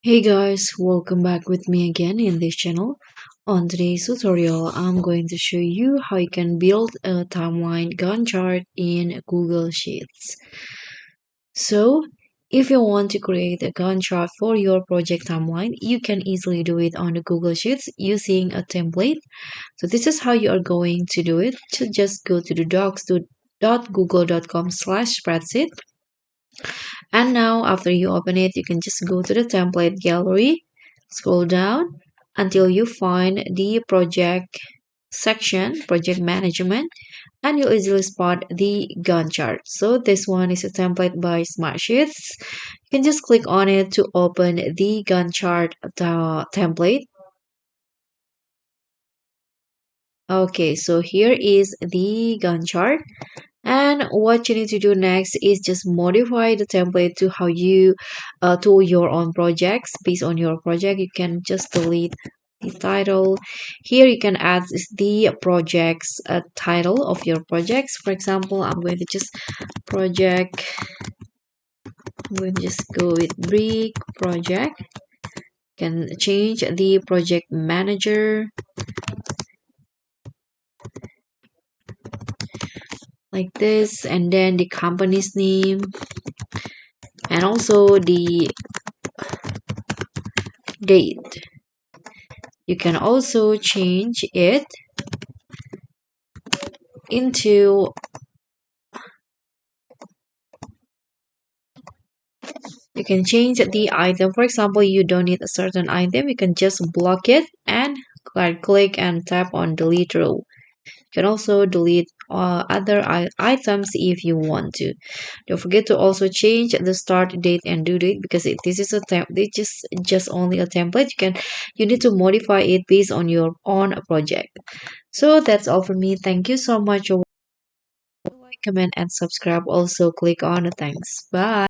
Hey guys, welcome back with me again in this channel. On today's tutorial, I'm going to show you how you can build a timeline Gantt chart in Google Sheets. So, if you want to create a Gantt chart for your project timeline, you can easily do it on the Google Sheets using a template. So this is how you are going to do it. So just go to the docs.google.com/spreadsheet. And now after you open it, you can just go to the template gallery, scroll down until you find the project section, project management, and you'll easily spot the Gantt chart. So this one is a template by Smartsheets. You can just click on it to open the Gantt chart template. Okay, so here is the Gantt chart. And what you need to do next is just modify the template to how you to your own projects. Based on your project, you can just delete the title. Here you can add the projects title of your projects. For example, I'm going to just go with brick project. Can change the project manager like this, and then the company's name, and also the date. You can also change it into you can change the item. For example, you don't need a certain item, you can just block it and right click and tap on delete row. You can also delete other items if you want to. Don't forget to also change the start date and due date, because this is a this just only a template. You need to modify it based on your own project. So that's all for me. Thank you so much. Like, comment, and subscribe. Also, click on the thanks. Bye.